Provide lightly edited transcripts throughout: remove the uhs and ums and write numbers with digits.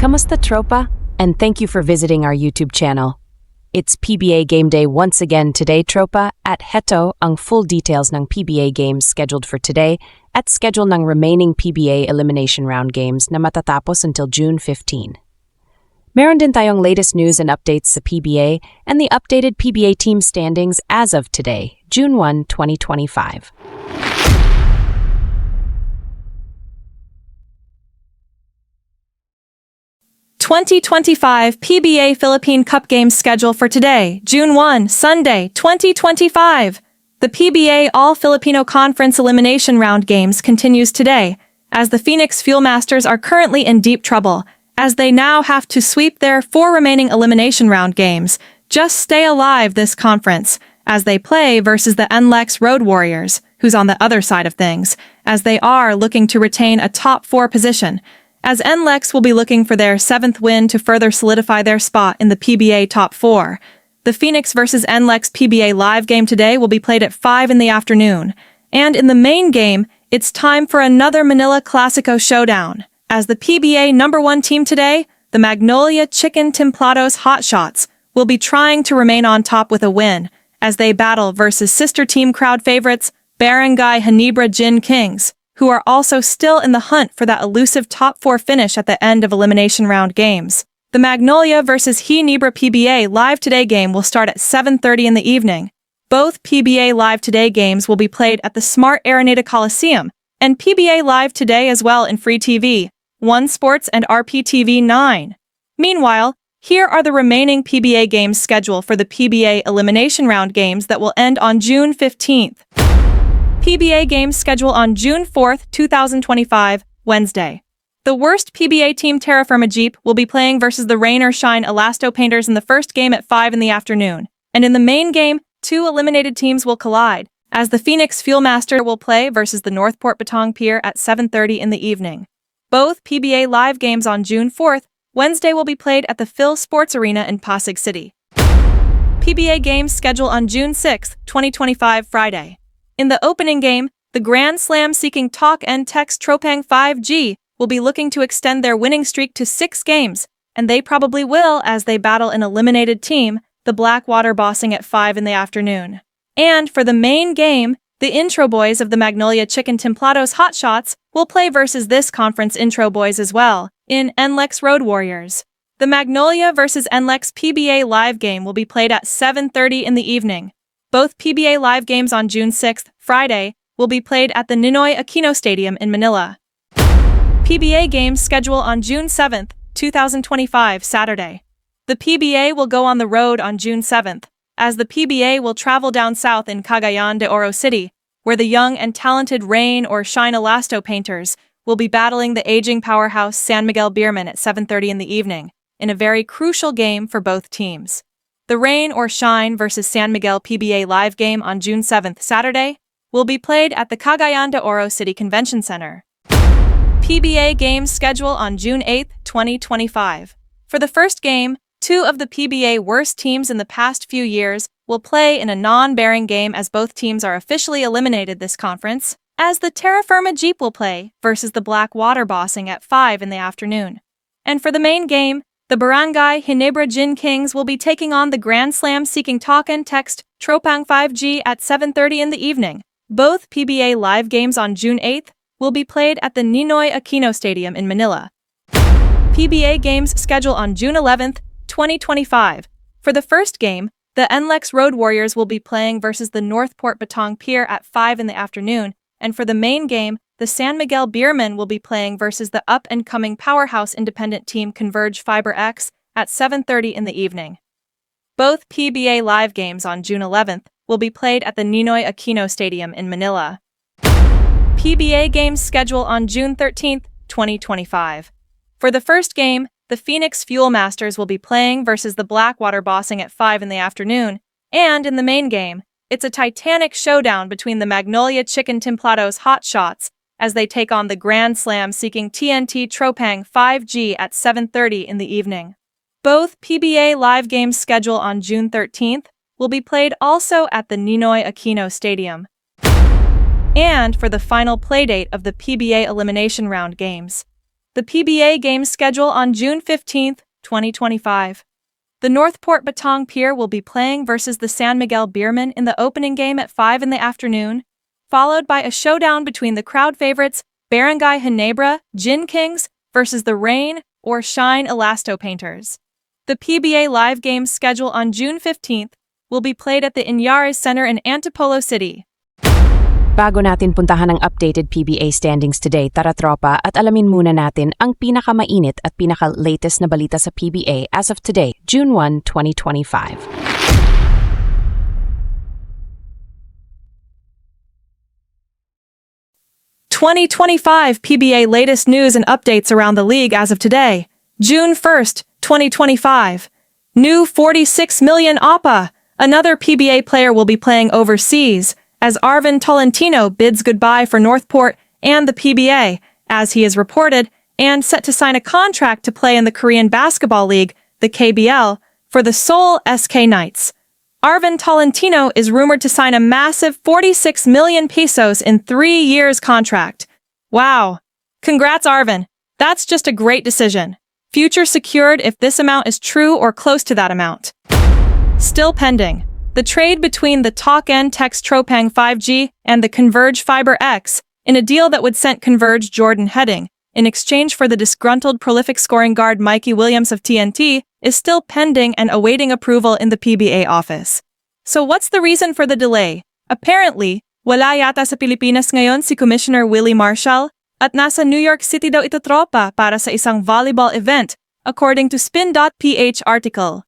Kamusta tropa? And thank you for visiting our YouTube channel. It's PBA Game Day once again today, tropa. At heto ang full details ng PBA games scheduled for today at schedule ng remaining PBA elimination round games na matatapos until June 15. Meron din tayong latest news and updates sa PBA and the updated PBA team standings as of today, June 1, 2025. (2025) PBA Philippine Cup games schedule for today, June 1, Sunday, 2025. The PBA All-Filipino Conference elimination round games continues today, as the Phoenix Fuelmasters are currently in deep trouble, as they now have to sweep their 4 remaining elimination round games, just stay alive this conference, as they play versus the NLEX Road Warriors, who's on the other side of things, as they are looking to retain a top 4 position, as NLEX will be looking for their 7th win to further solidify their spot in the PBA top 4. The Phoenix vs NLEX PBA live game today will be played at 5 in the afternoon, and in the main game, it's time for another Manila Clasico showdown, as the PBA #1 team today, the Magnolia Chicken Templados Hotshots, will be trying to remain on top with a win, as they battle versus sister team crowd favorites, BRGY GINEBRA Gin Kings, who are also still in the hunt for that elusive top 4 finish at the end of elimination round games. The Magnolia vs GINEBRA PBA Live Today game will start at 7:30 in the evening. Both PBA Live Today games will be played at the Smart Araneta Coliseum, and PBA Live Today as well in Free TV, One Sports and RPTV 9. Meanwhile, here are the remaining PBA games scheduled for the PBA elimination round games that will end on June 15th. PBA games schedule on June 4th, 2025, Wednesday. The worst PBA team TERRAFIRMA Jeep will be playing versus the Rain or Shine Elasto Painters in the first game at 5 in the afternoon. And in the main game, 2 eliminated teams will collide, as the Phoenix Fuelmaster will play versus the NORTHPORT Batong Pier at 7:30 in the evening. Both PBA live games on June 4th, Wednesday will be played at the Phil Sports Arena in Pasig City. PBA games schedule on June 6, 2025, Friday. In the opening game, the Grand Slam-seeking Talk and Text Tropang 5G will be looking to extend their winning streak to 6 games, and they probably will as they battle an eliminated team, the BLACKWATER bossing at 5 in the afternoon. And for the main game, the intro boys of the Magnolia Chicken Templados Hotshots will play versus this conference intro boys as well, in NLEX Road Warriors. The Magnolia vs NLEX PBA live game will be played at 7:30 in the evening. Both PBA live games on June 6th, Friday, will be played at the Ninoy Aquino Stadium in Manila. PBA games schedule on June 7th, 2025, Saturday. The PBA will go on the road on June 7th, as the PBA will travel down south in Cagayan de Oro City, where the young and talented Rain or Shine Elasto Painters will be battling the aging powerhouse San Miguel Beermen at 7:30 in the evening, in a very crucial game for both teams. The Rain or Shine vs San Miguel PBA live game on June 7th, Saturday, will be played at the Cagayan de Oro City Convention Center. PBA games schedule on June 8, 2025. For the first game, 2 of the PBA worst teams in the past few years will play in a non-bearing game as both teams are officially eliminated this conference, as the TERRAFIRMA Jeep will play versus the BLACKWATER bossing at 5 in the afternoon. And for the main game, the BRGY GINEBRA Gin Kings will be taking on the Grand Slam-seeking Talk and Text Tropang 5G at 7:30 in the evening. Both PBA live games on June 8th will be played at the Ninoy Aquino Stadium in Manila. PBA games schedule on June 11th, 2025. For the first game, the NLEX Road Warriors will be playing versus the NORTHPORT Batong Pier at 5 in the afternoon, and for the main game, the San Miguel Beermen will be playing versus the up-and-coming powerhouse independent team CONVERGE Fiber X at 7:30 in the evening. Both PBA live games on June 11th will be played at the Ninoy Aquino Stadium in Manila. PBA games schedule on June 13th, 2025. For the first game, the Phoenix Fuelmasters will be playing versus the BLACKWATER bossing at 5 in the afternoon, and in the main game, it's a titanic showdown between the Magnolia Chicken Templados Hotshots as they take on the Grand Slam-seeking TNT Tropang 5G at 7:30 in the evening. Both PBA live games schedule on June 13th will be played also at the Ninoy Aquino Stadium. And for the final playdate of the PBA elimination round games, the PBA games schedule on June 15, 2025. The Northport Batang Pier will be playing versus the San Miguel Beermen in the opening game at 5 in the afternoon, followed by a showdown between the crowd favorites BRGY GINEBRA, Gin Kings, versus the Rain or Shine Elasto Painters. The PBA live games schedule on June 15th will be played at the Inyares Center in Antipolo City. Bago natin puntahan ang updated PBA standings today, tara tropa at alamin muna natin ang pinakamainit at pinaka-latest na balita sa PBA as of today, June 1, 2025. PBA latest news and updates around the league as of today, June 1st, 2025. New 46 million APA. Another PBA player will be playing overseas, as Arvin Tolentino bids goodbye for Northport and the PBA, as he is reported, and set to sign a contract to play in the Korean Basketball League, the KBL, for the Seoul SK Knights. Arvin Tolentino is rumored to sign a massive 46 million pesos in 3 years contract. Wow. Congrats, Arvin. That's just a great decision. Future secured if this amount is true or close to that amount. Still pending. The trade between the TNT TROPANG 5G and the CONVERGE Fiber X in a deal that would send CONVERGE Jordan Heading in exchange for the disgruntled prolific scoring guard Mikey Williams of TNT is still pending and awaiting approval in the PBA office. So what's the reason for the delay? Apparently, wala yata sa Pilipinas ngayon si Commissioner Willie Marshall at nasa New York City daw ito tropa para sa isang volleyball event, according to Spin.ph article.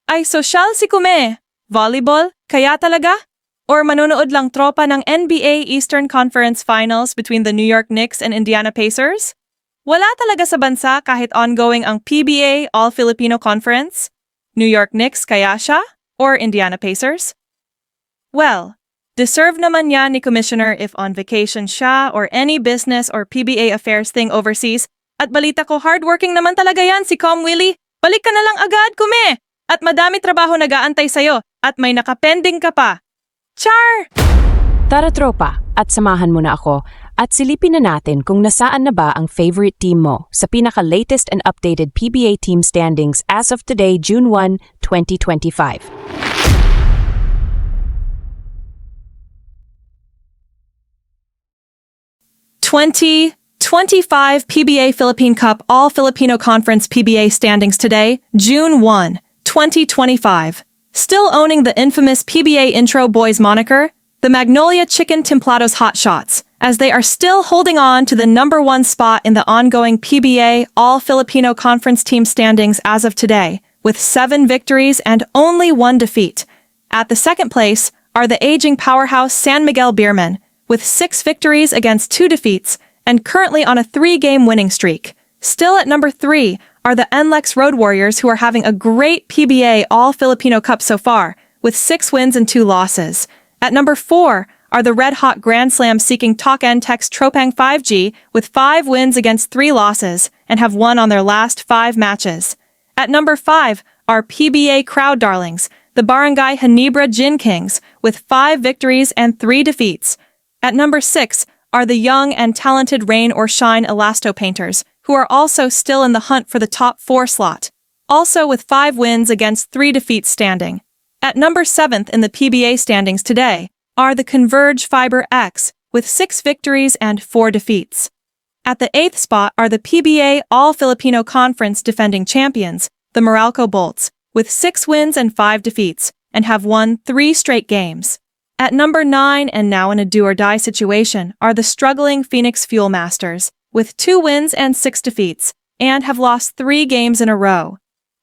Ay social si Kume. Volleyball? Kaya talaga? Or manonood lang tropa ng NBA Eastern Conference Finals between the New York Knicks and Indiana Pacers? Wala talaga sa bansa kahit ongoing ang PBA All-Filipino Conference? New York Knicks kaya siya? Or Indiana Pacers? Well, deserve naman yan ni Commissioner if on vacation siya or any business or PBA affairs thing overseas. At balita ko hardworking naman talaga yan si Com Willie. Balik ka na lang agad, Kume! At madami trabaho nag-aantay sa'yo at may nakapending ka pa. Char! Tara tropa at samahan mo na ako at silipin na natin kung nasaan na ba ang favorite team mo sa pinaka-latest and updated PBA team standings as of today, June 1, 2025. PBA Philippine Cup All-Filipino Conference PBA standings today, June 1, 2025. Still owning the infamous PBA Intro Boys moniker, the Magnolia Chicken Templados Hotshots, as they are still holding on to the #1 spot in the ongoing PBA All-Filipino Conference team standings as of today, with 7 victories and only 1 defeat. At the second place are the aging powerhouse San Miguel Beermen, with 6 victories against 2 defeats, and currently on a 3-game winning streak. Still at number 3 are the NLEX Road Warriors, who are having a great PBA All-Filipino Cup so far, with 6 wins and 2 losses. At number 4 are the red-hot Grand Slam-seeking TNT Tropang 5G, with 5 wins against 3 losses, and have won on their last 5 matches. At number 5 are PBA Crowd Darlings, the BRGY GINEBRA Gin Kings, with 5 victories and 3 defeats. At number 6 are the young and talented Rain or Shine Elasto Painters, who are also still in the hunt for the top 4 slot, also with 5 wins against 3 defeats standing. At number 7th in the PBA standings today are the CONVERGE Fiber X, with 6 victories and 4 defeats. At the 8th spot are the PBA All-Filipino Conference defending champions, the MERALCO Bolts, with 6 wins and 5 defeats, and have won 3 straight games. At number 9, and now in a do-or-die situation, are the struggling Phoenix Fuel Masters, with 2 wins and 6 defeats, and have lost 3 games in a row.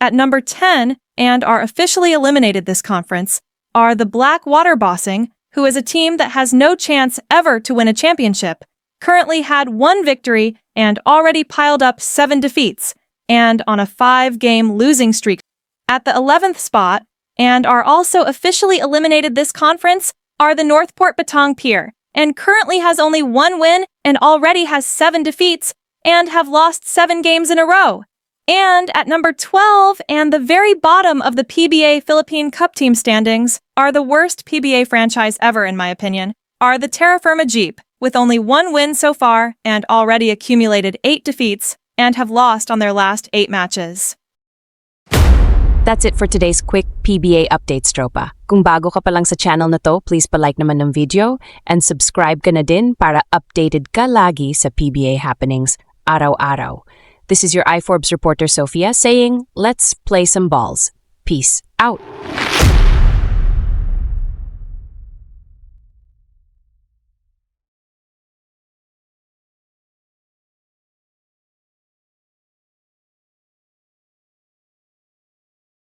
At number 10, and are officially eliminated this conference, are the BLACKWATER Bossing, who is a team that has no chance ever to win a championship, currently had 1 victory and already piled up 7 defeats, and on a 5-game losing streak. At the 11th spot, and are also officially eliminated this conference, are the Northport Batang Pier, and currently has only 1 win and already has 7 defeats, and have lost 7 games in a row. And at number 12, and the very bottom of the PBA Philippine Cup team standings, are the worst PBA franchise ever in my opinion, are the TERRAFIRMA Jeep, with only 1 win so far and already accumulated 8 defeats, and have lost on their last 8 matches. That's it for today's quick PBA updates, tropa. Kung bago ka pa lang sa channel na to, please palike naman ng video and subscribe ka na din para updated ka lagi sa PBA happenings araw-araw. This is your iForbes reporter Sophia saying, let's play some balls. Peace out.